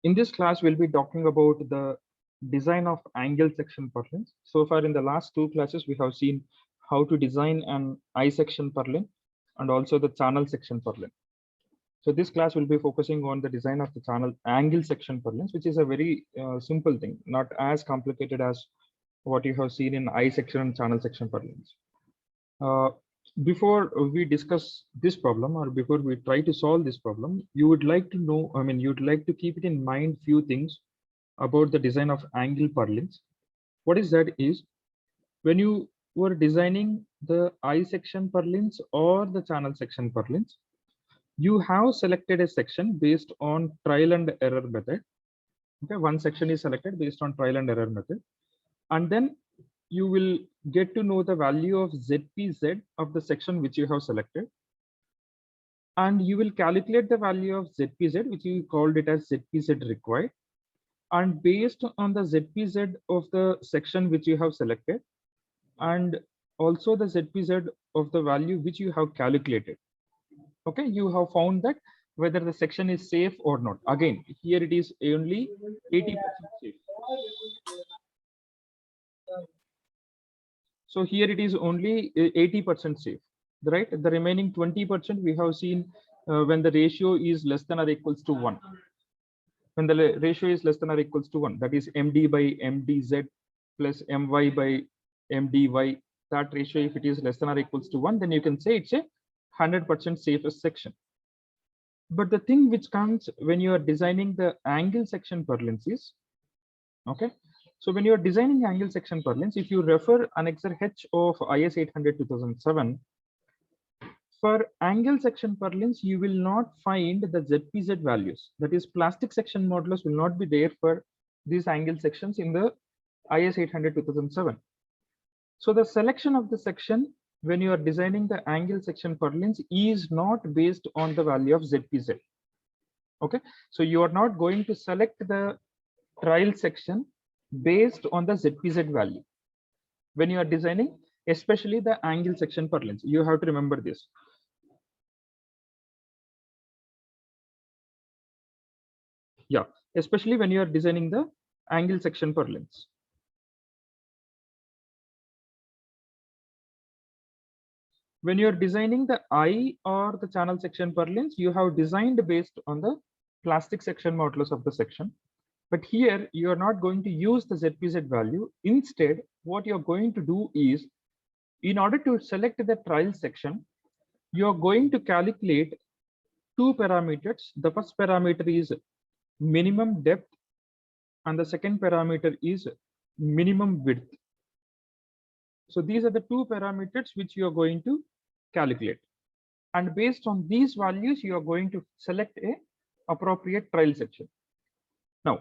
In this class, we'll be talking about the design of angle section purlins. So far in the last two classes, we have seen how to design an I section purlin and also the channel section purlin. So this class will be focusing on the design of the channel angle section purlins, which is a very simple thing, not as complicated as what you have seen in I section and channel section purlins. Before we discuss this problem, or before we try to solve this problem, you would like to know, you'd like to keep it in mind few things about the design of angle purlins. What is that is, when you were designing the I section purlins or the channel section purlins, you have selected a section based on trial and error method. Okay, one section is selected based on trial and error method, and then you will get to know the value of ZPZ of the section which you have selected, and you will calculate the value of ZPZ, which you called it as ZPZ required, and based on the ZPZ of the section which you have selected, and also the ZPZ of the value which you have calculated, okay, you have found that whether the section is safe or not. Again, here it is only 80% safe. So here it is only 80% safe, right? The remaining 20% we have seen when the ratio is less than or equals to 1. When the ratio is less than or equals to 1, that is MD by MDZ plus MY by MDY, that ratio, if it is less than or equals to 1, then you can say it's a 100% safest section. But the thing which comes when you are designing the angle section purlins is, okay, so when you are designing angle section purlins, if you refer Annexure H of IS 800-2007, for angle section purlins, you will not find the ZPZ values. That is, plastic section modulus will not be there for these angle sections in the IS 800-2007. So the selection of the section when you are designing the angle section purlins is not based on the value of ZPZ. Okay, so you are not going to select the trial section based on the ZPZ value when you are designing, especially the angle section purlins. You have to remember this. Yeah, especially when you are designing the angle section purlins. When you are designing the I or the channel section purlins, you have designed based on the plastic section modulus of the section. But here you are not going to use the ZPZ value. Instead, what you're going to do is, in order to select the trial section, you're going to calculate two parameters. The first parameter is minimum depth, and the second parameter is minimum width. So these are the two parameters which you are going to calculate. And based on these values, you are going to select a appropriate trial section. Now,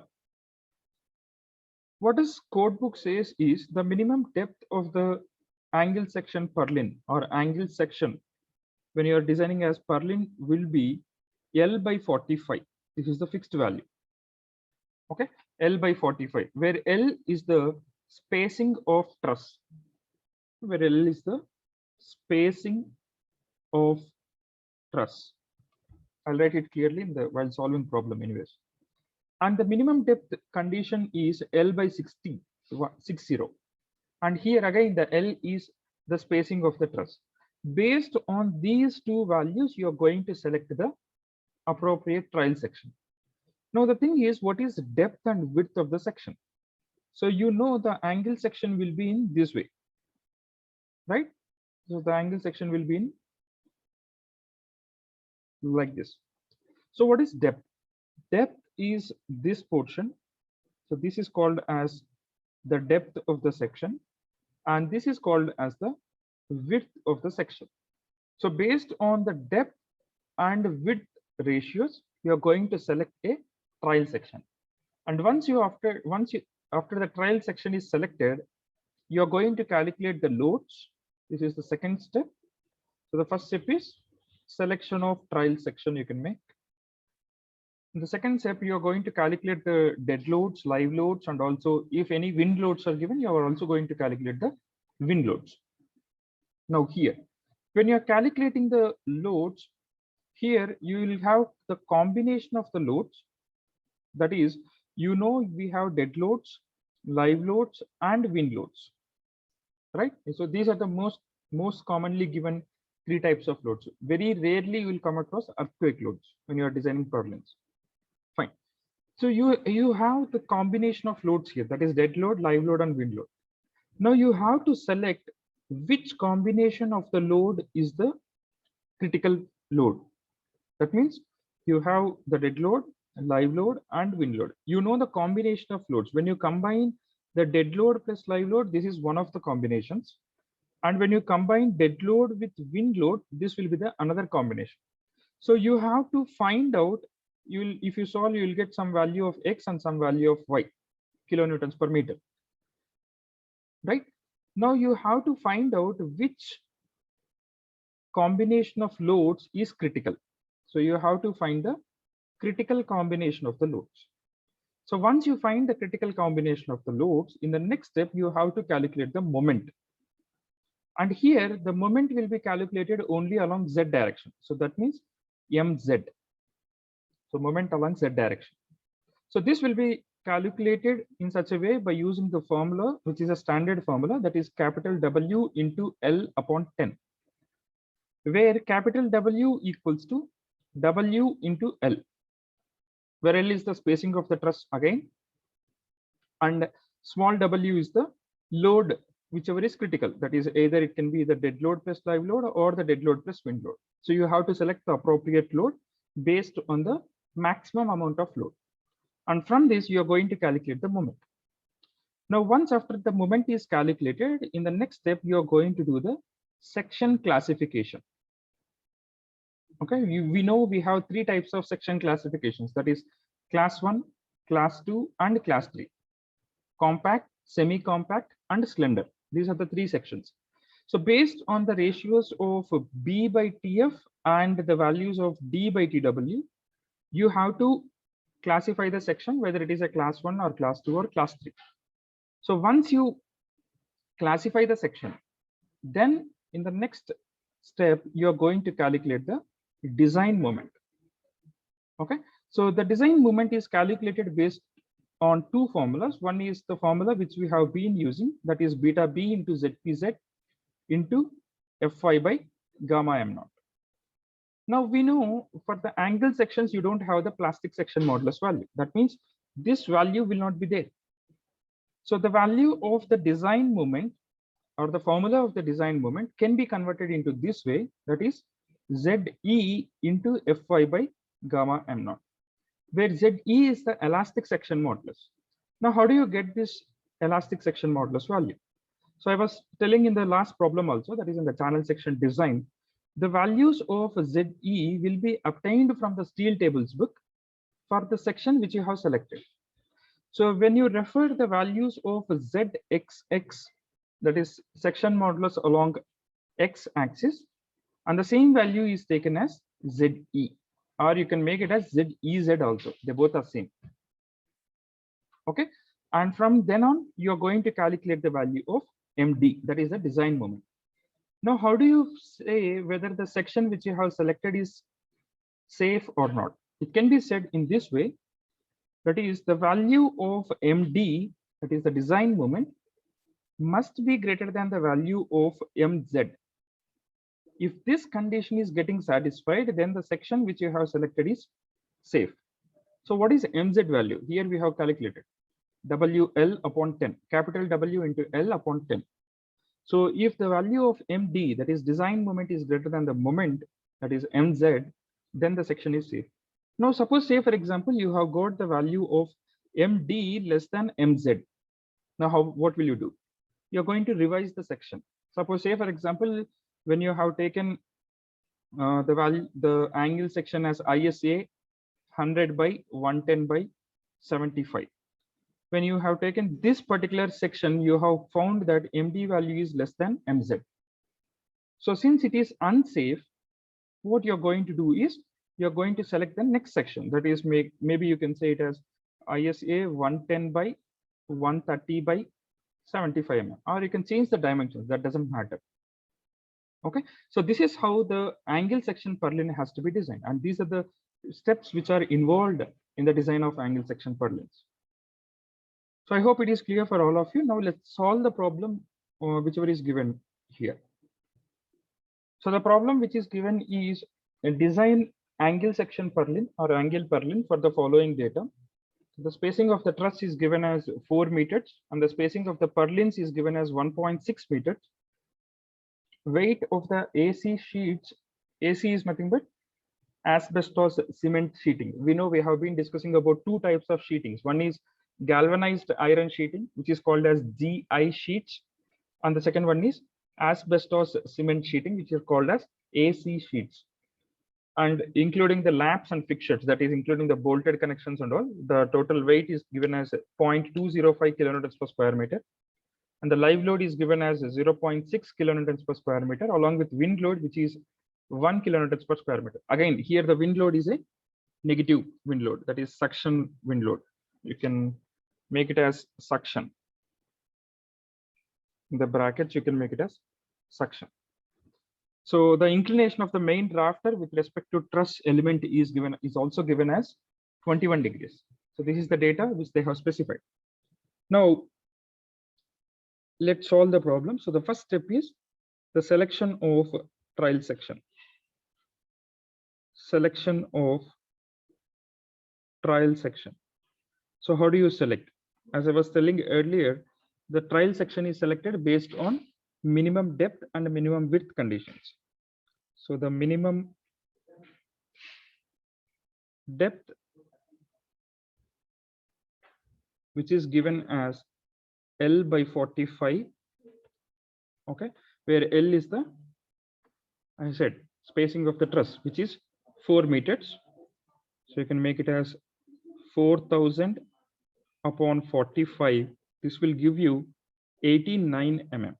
what this codebook says is the minimum depth of the angle section purlin or angle section when you are designing as purlin will be L by 45. This is the fixed value. Okay, L by 45, where L is the spacing of truss. Where L is the spacing of truss. I'll write it clearly in the while solving problem anyways. And the minimum depth condition is L by 60. And here again the L is the spacing of the truss. Based on these two values, you are going to select the appropriate trial section. Now the thing is, what is depth and width of the section? So you know the angle section will be in this way, right? So the angle section will be in like this. So what is depth? Depth is this portion. So this is called as the depth of the section, and this is called as the width of the section. So based on the depth and width ratios, you are going to select a trial section. And after the trial section is selected, you are going to calculate the loads. This is the second step. So the first step is selection of trial section you can make. In the second step, you are going to calculate the dead loads, live loads, and also if any wind loads are given, you are also going to calculate the wind loads. Now here, when you are calculating the loads, here you will have the combination of the loads That is, we have dead loads, live loads, and wind loads, right? So these are the most commonly given three types of loads. Very rarely you will come across earthquake loads when you are designing purlins. Fine. So you have the combination of loads here, that is dead load, live load, and wind load. Now you have to select which combination of the load is the critical load. That means you have the dead load, live load, and wind load. You know the combination of loads. When you combine the dead load plus live load, this is one of the combinations. And when you combine dead load with wind load, this will be the another combination. So you have to find out, if you solve, you will get some value of X and some value of Y, kilonewtons per meter. Right? Now you have to find out which combination of loads is critical. So you have to find the critical combination of the loads. So once you find the critical combination of the loads, in the next step, you have to calculate the moment. And here the moment will be calculated only along Z direction. So that means mz. So moment along Z direction. So this will be calculated in such a way by using the formula, which is a standard formula, that is capital W into L upon 10, where capital W equals to W into L, where L is the spacing of the truss again, and small w is the load, whichever is critical. That is, either it can be the dead load plus live load or the dead load plus wind load. So you have to select the appropriate load based on the maximum amount of load. And from this, you are going to calculate the moment. Now, once after the moment is calculated, in the next step, you are going to do the section classification. Okay, we know we have three types of section classifications, that is class 1, class 2, and class 3. Compact, semi-compact, and slender. These are the three sections. So based on the ratios of B by TF and the values of D by TW, you have to classify the section, whether it is a class 1 or class 2 or class 3. So once you classify the section, then in the next step, you are going to calculate the design moment. Okay, so the design moment is calculated based on two formulas. One is the formula which we have been using, that is beta B into ZPZ into Fy by gamma m naught. Now we know for the angle sections, you don't have the plastic section modulus value. That means this value will not be there. So the value of the design moment, or the formula of the design moment, can be converted into this way, that is ZE into Fy by gamma m naught, where ZE is the elastic section modulus. Now, how do you get this elastic section modulus value? So I was telling in the last problem also, that is in the channel section design, the values of ZE will be obtained from the steel tables book for the section which you have selected. So when you refer the values of ZXX, that is section modulus along X axis, and the same value is taken as ZE, or you can make it as ZEZ also. They both are same. Okay, and from then on, you are going to calculate the value of MD, that is the design moment. Now, how do you say whether the section which you have selected is safe or not? It can be said in this way, that is the value of MD, that is the design moment, must be greater than the value of MZ. If this condition is getting satisfied, then the section which you have selected is safe. So what is MZ value? Here we have calculated WL upon 10, capital W into L upon 10. So if the value of MD, that is design moment, is greater than the moment, that is MZ, then the section is safe. Now suppose, say for example, you have got the value of MD less than MZ. Now what will you do? You're going to revise the section. Suppose, say for example, when you have taken the angle section as ISA 100 by 110 by 75. When you have taken this particular section, you have found that MD value is less than MZ. So since it is unsafe, what you're going to do is you're going to select the next section. That is, maybe you can say it as ISA 110 by 130 by 75 mm, or you can change the dimensions. That doesn't matter. Okay, so this is how the angle section purlin has to be designed, and these are the steps which are involved in the design of angle section purlins. So I hope it is clear for all of you. Now let's solve the problem whichever is given here. So the problem which is given is a design angle section purlin or angle purlin for the following data. The spacing of the truss is given as 4 meters and the spacing of the purlins is given as 1.6 meters. Weight of the AC sheets, AC is nothing but asbestos cement sheeting. We know we have been discussing about two types of sheetings. One is galvanized iron sheeting, which is called as GI sheets, and the second one is asbestos cement sheeting, which is called as AC sheets. And including the laps and fixtures, that is including the bolted connections and all, the total weight is given as 0.205 kilonewtons per square meter. And the live load is given as 0.6 kilonewtons per square meter, along with wind load, which is 1 kilonewtons per square meter. Again, here the wind load is a negative wind load, that is suction wind load. You can make it as suction. In the brackets, you can make it as suction. So the inclination of the main rafter with respect to truss element is also given as 21 degrees. So this is the data which they have specified. Now, let's solve the problem. So the first step is the selection of trial section. Selection of trial section. So how do you select? As I was telling earlier, the trial section is selected based on minimum depth and minimum width conditions. So the minimum depth, which is given as L by 45, okay, where L is the, I said, spacing of the truss, which is 4 meters. So you can make it as 4000 upon 45. This will give you 89 mm.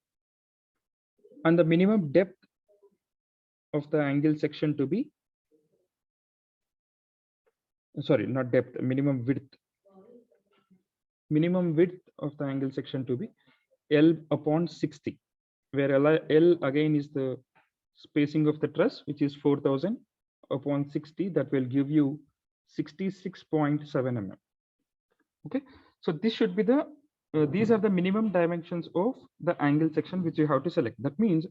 And the minimum depth of the angle section to be, sorry, not depth, minimum width. Minimum width of the angle section to be L upon 60, where L again is the spacing of the truss, which is 4000 upon 60. That will give you 66.7 mm. Okay, so this should be the these are the minimum dimensions of the angle section which you have to select. That means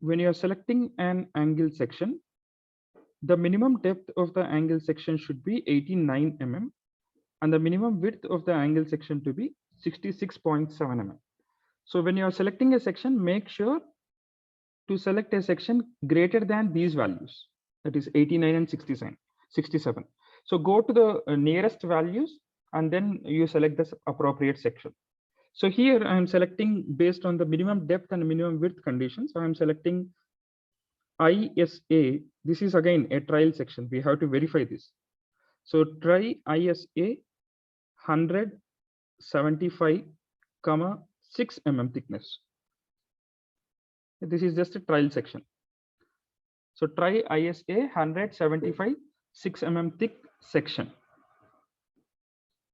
when you are selecting an angle section, the minimum depth of the angle section should be 89 mm and the minimum width of the angle section to be 66.7 mm. So when you are selecting a section, make sure to select a section greater than these values, that is 89 and 67. So go to the nearest values and then you select this appropriate section. So here I am selecting based on the minimum depth and minimum width conditions. I am selecting ISA. This is again a trial section. We have to verify this. So try ISA 175, 6 mm thickness. This is just a trial section. So try ISA 175, 6 mm thick section.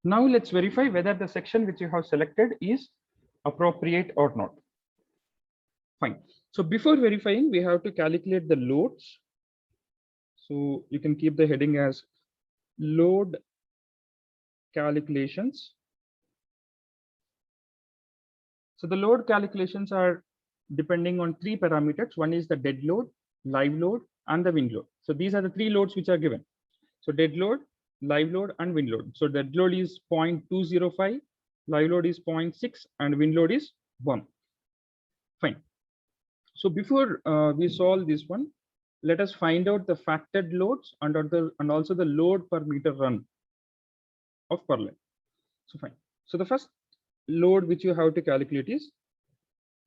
Now let's verify whether the section which you have selected is appropriate or not. Fine. So before verifying, we have to calculate the loads. So you can keep the heading as load calculations. So the load calculations are depending on 3 parameters. One is the dead load, live load, and the wind load. So these are the 3 loads which are given. So dead load, live load, and wind load. So dead load is 0.205, live load is 0.6, and wind load is 1. Fine. So before we solve this one, let us find out the factored loads and also the load per meter run of purlin. So fine. So the first load which you have to calculate is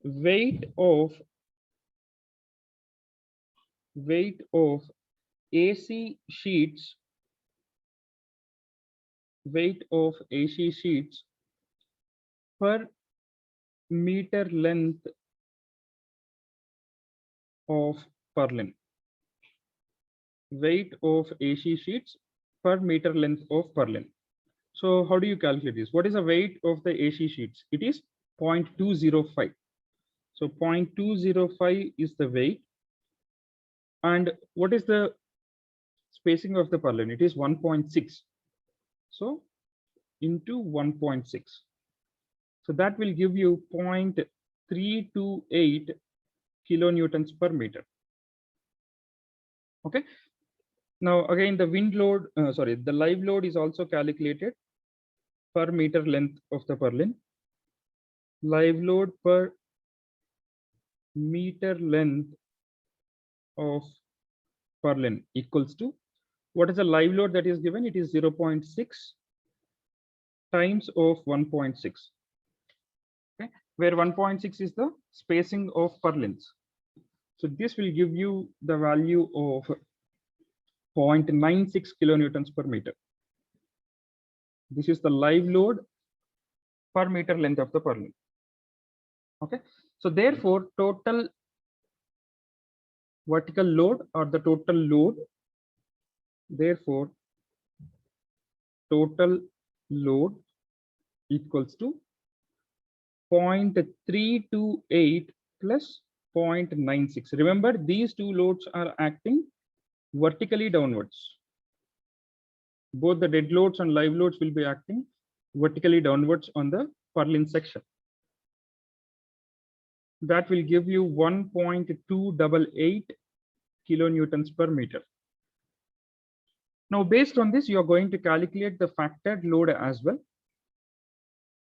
weight of AC sheets, weight of AC sheets per meter length of purlin. Weight of AC sheets per meter length of purlin. So how do you calculate this? What is the weight of the AC sheets? It is 0.205. So 0.205 is the weight. And what is the spacing of the purlin? It is 1.6. So into 1.6. So that will give you 0.328 kilonewtons per meter. Okay. Now again, the wind load, the live load is also calculated per meter length of the purlin. Live load per meter length of purlin equals to, what is the live load that is given? It is 0.6 times of 1.6. Okay, where 1.6 is the spacing of purlins. So this will give you the value of 0.96 kilonewtons per meter. This is the live load per meter length of the purlin. Okay, so therefore total vertical load, or the total load, therefore total load equals to 0.328 plus 0.96. Remember, these two loads are acting vertically downwards. Both the dead loads and live loads will be acting vertically downwards on the purlin section. That will give you 1.288 kilonewtons per meter. Now, based on this, you are going to calculate the factored load as well.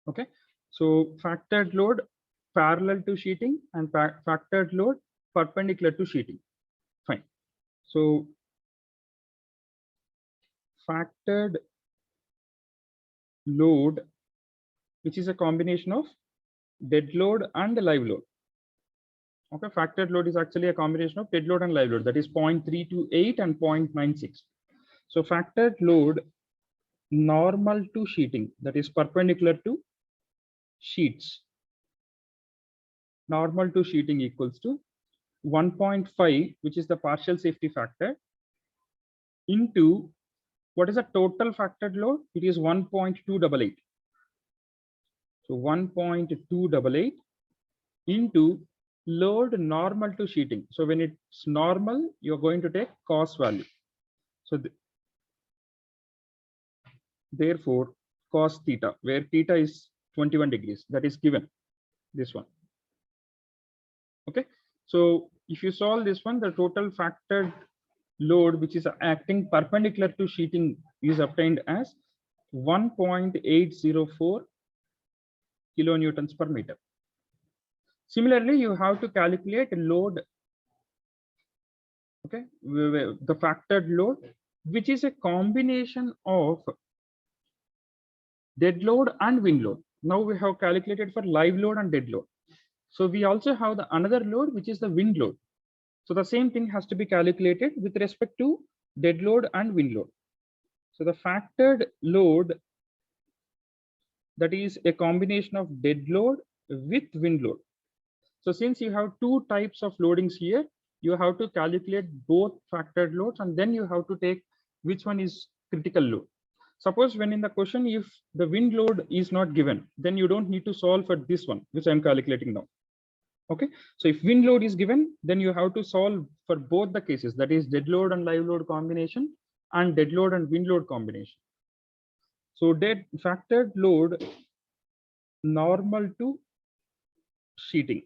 Okay, so factored load parallel to sheeting and factored load perpendicular to sheeting. Fine. So factored load, which is a combination of dead load and live load. Okay, factored load is actually a combination of dead load and live load, that is 0.328 and 0.96. So factored load normal to sheeting, that is perpendicular to sheets, normal to sheeting equals to 1.5, which is the partial safety factor, into what is the total factored load? It is 1.288. So 1.288 into load normal to sheeting. So when it's normal, you're going to take cos value. So therefore cos theta, where theta is 21 degrees, that is given, this one. Okay, so if you solve this one, the total factored load which is acting perpendicular to sheeting is obtained as 1.804 kilonewtons per meter. Similarly, you have to calculate load, okay, the factored load, which is a combination of dead load and wind load. Now we have calculated for live load and dead load. So we also have the another load, which is the wind load. So the same thing has to be calculated with respect to dead load and wind load. So the factored load, that is a combination of dead load with wind load. So since you have two types of loadings here, you have to calculate both factored loads, and then you have to take which one is critical load. Suppose when in the question, if the wind load is not given, then you don't need to solve for this one, which I'm calculating now. Okay, so if wind load is given, then you have to solve for both the cases, that is dead load and live load combination and dead load and wind load combination. So dead factored load normal to sheeting.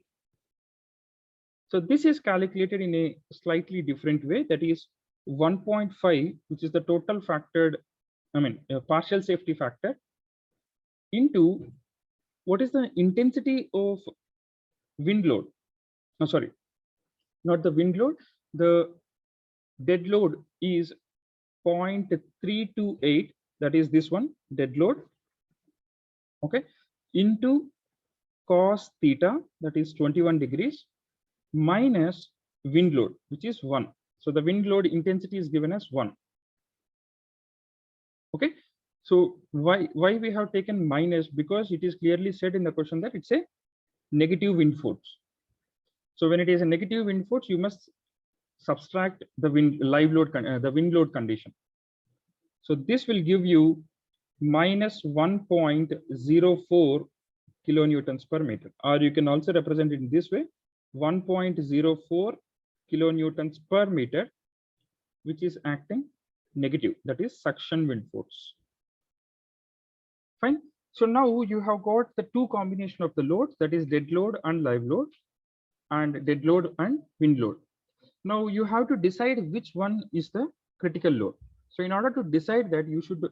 So this is calculated in a slightly different way, that is 1.5, which is the total factored, partial safety factor, into what is the intensity of wind load. No, sorry, not the wind load. The dead load is 0.328, that is this one, dead load. Okay, into cos theta, that is 21 degrees, minus wind load, which is 1. So the wind load intensity is given as 1. Okay, so why we have taken minus? Because it is clearly said in the question that it's a negative wind force. So when it is a negative wind force, you must subtract the wind load condition. So this will give you minus 1.04 kilonewtons per meter, or you can also represent it in this way, 1.04 kilonewtons per meter, which is acting negative, that is suction wind force. Fine. So now you have got the two combination of the loads, that is dead load and live load, and dead load and wind load. Now you have to decide which one is the critical load. So in order to decide that, you should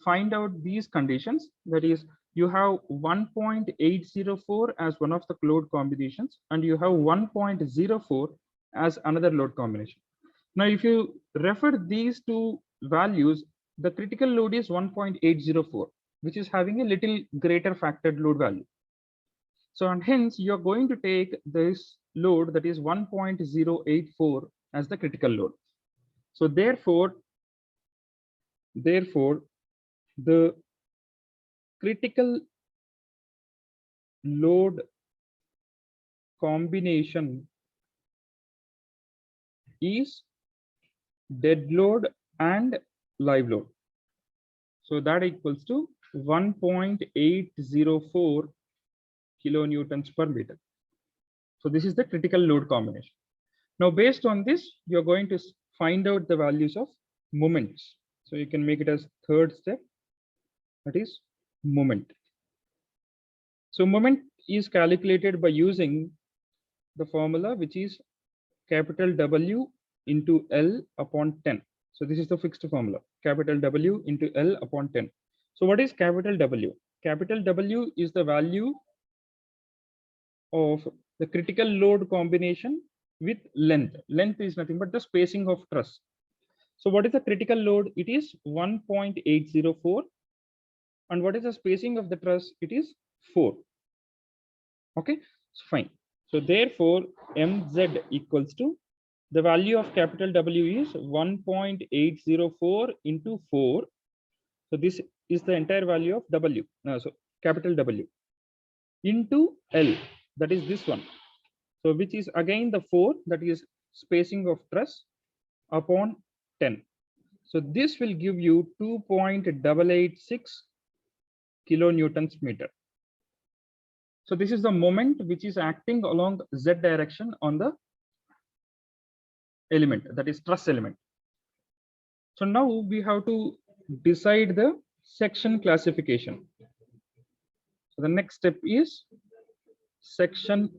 find out these conditions. That is, you have 1.804 as one of the load combinations, and you have 1.04 as another load combination. Now, if you refer these two values, the critical load is 1.804, which is having a little greater factored load value. So, and hence you're going to take this load, that is 1.084 as the critical load. So therefore, the critical load combination is dead load and live load. So that equals to 1.804 kilonewtons per meter. So this is the critical load combination. Now, based on this, you're going to find out the values of moments. So you can make it as third step, that is moment. So moment is calculated by using the formula, which is capital W into L upon 10. So this is the fixed formula, capital W into L upon 10. So what is capital W? Capital W is the value of the critical load combination with length. Length is nothing but the spacing of truss. So what is the critical load? It is 1.804. And what is the spacing of the truss? It is 4. Okay, so fine. So therefore, mz equals to, the value of capital W is 1.804 into 4. So this is the entire value of W. So capital W into L, that is this one. So which is again the 4, that is spacing of truss, upon 10. So this will give you 2.886 kilonewtons meter. So this is the moment which is acting along Z direction on the element, that is truss element. So now we have to decide the section classification. So the next step is section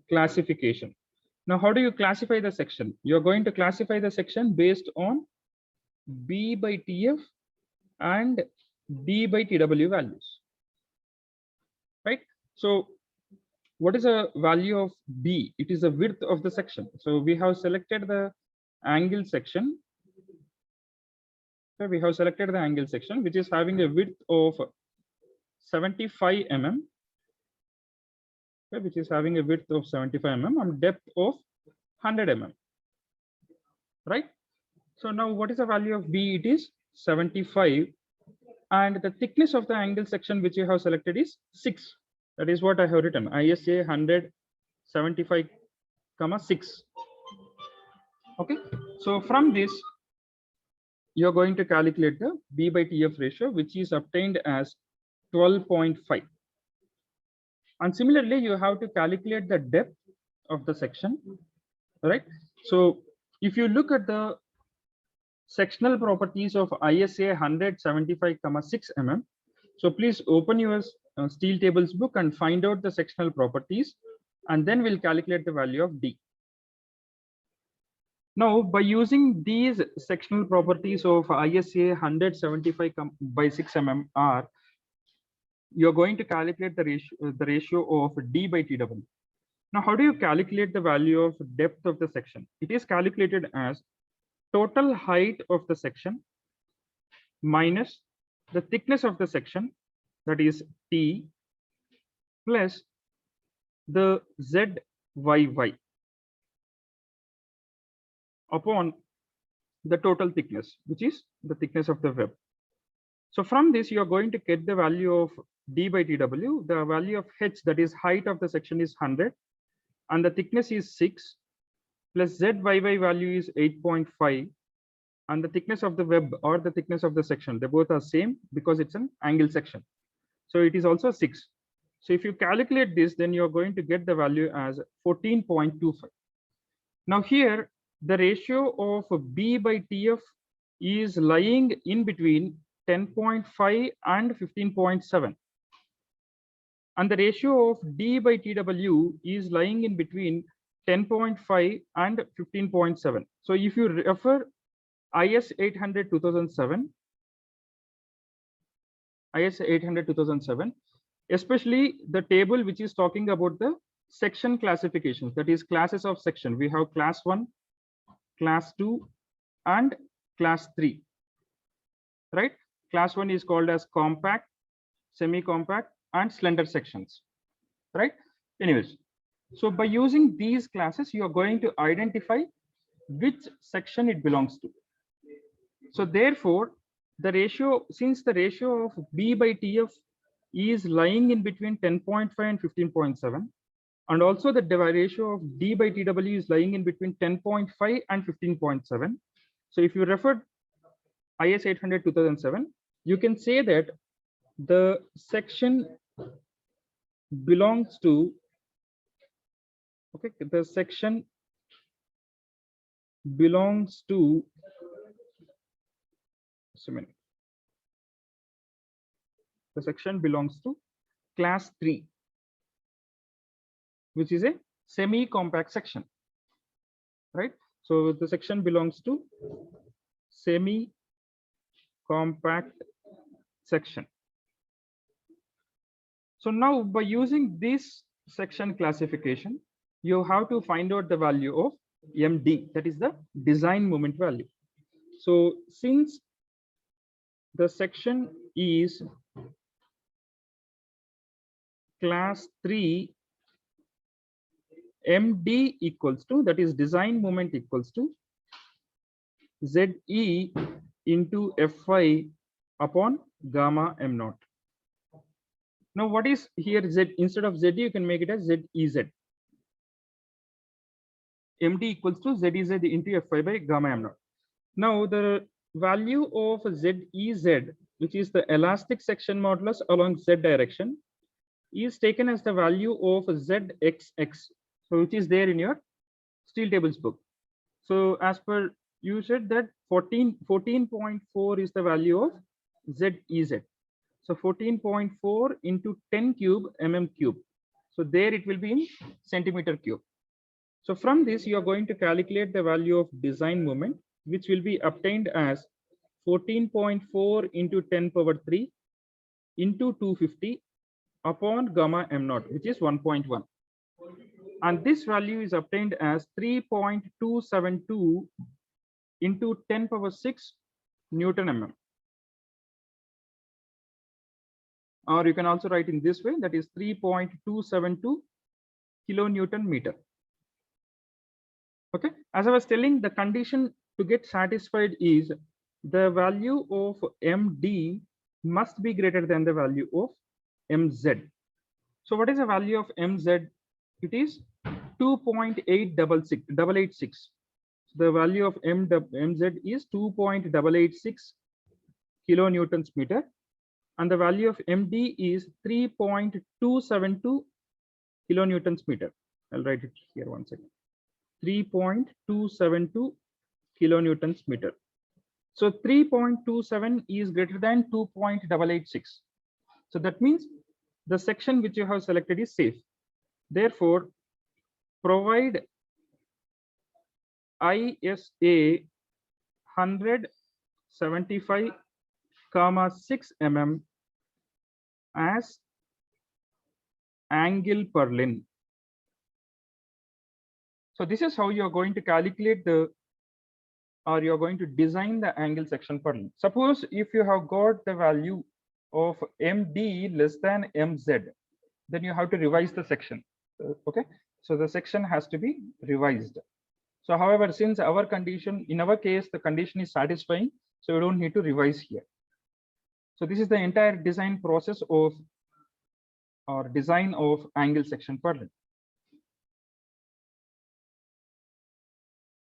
classification. Now, how do you classify the section? You're going to classify the section based on B by TF and D by TW values, right? So what is the value of B? It is the width of the section. So we have selected the angle section. So we have selected the angle section, which is having a width of 75 mm, which is having a width of 75 mm and depth of 100 mm, right? So now what is the value of B? It is 75, and the thickness of the angle section which you have selected is 6. That is what I have written, ISA 175,6. Okay, so from this you're going to calculate the B by TF ratio, which is obtained as 12.5. And similarly, you have to calculate the depth of the section, right? So if you look at the sectional properties of ISA 175,6 mm, so please open your steel tables book and find out the sectional properties, and then we'll calculate the value of D. Now, by using these sectional properties of ISA 175/6 mm, you're going to calculate the ratio of D by TW. Now, how do you calculate the value of depth of the section? It is calculated as total height of the section minus the thickness of the section, that is T, plus the ZYY upon the total thickness, which is the thickness of the web. So from this, you are going to get the value of D by TW. The value of H, that is height of the section, is 100, and the thickness is 6, plus ZYY value is 8.5, and the thickness of the web or the thickness of the section, they both are same because it's an angle section. So it is also 6. So if you calculate this, then you're going to get the value as 14.25. Now here, the ratio of B by TF is lying in between 10.5 and 15.7. And the ratio of D by TW is lying in between 10.5 and 15.7. So if you refer IS 800 2007, IS 800 2007, especially the table which is talking about the section classifications, that is classes of section. We have class 1, class 2, and class 3, right? Class 1 is called as compact, semi-compact, and slender sections, right? Anyways, so by using these classes, you are going to identify which section it belongs to. So therefore, the ratio, since the ratio of B by TF is lying in between 10.5 and 15.7, and also the ratio of D by TW is lying in between 10.5 and 15.7. So if you refer IS 800 2007, you can say that the section belongs to, okay, the section belongs to, just a minute, the section belongs to class 3, which is a semi-compact section, right? So the section belongs to semi-compact section. So now by using this section classification, you have to find out the value of MD, that is the design moment value. So since the section is class 3, MD equals to, that is design moment equals to ZE into Fy upon gamma M0. Now what is here Z? Instead of ZE, you can make it as ZEZ. MD equals to ZEZ into Fy by gamma M0. Now the value of ZEZ, which is the elastic section modulus along Z direction, is taken as the value of ZXX, so which is there in your steel tables book. So as per, you said that 14.4 is the value of ZEZ. So 14.4 into 10 cube mm cube. So there it will be in centimeter cube. So from this, you are going to calculate the value of design moment, which will be obtained as 14.4 into 10 power 3 into 250 upon gamma M0, which is 1.1. And this value is obtained as 3.272 into 10 power 6 Newton mm. Or you can also write in this way, that is 3.272 kilonewton meter. Okay, as I was telling, the condition to get satisfied is the value of MD must be greater than the value of MZ. So what is the value of MZ? It is 2.886. The value of MZ is 2.886 kilonewtons meter, and the value of MD is 3.272 kilonewtons meter. I'll write it here one second. 3.272 kilonewtons meter. So 3.27 is greater than 2.886. So that means the section which you have selected is safe. Therefore, provide ISA 175,6 mm as angle purlin. So this is how you are going to calculate the, or you are going to design the angle section purlin. Suppose if you have got the value of MD less than MZ, then you have to revise the section. Okay, so the section has to be revised. So however, since our condition, in our case, the condition is satisfying, so you don't need to revise here. So this is the entire design process of, or design of angle section purlin.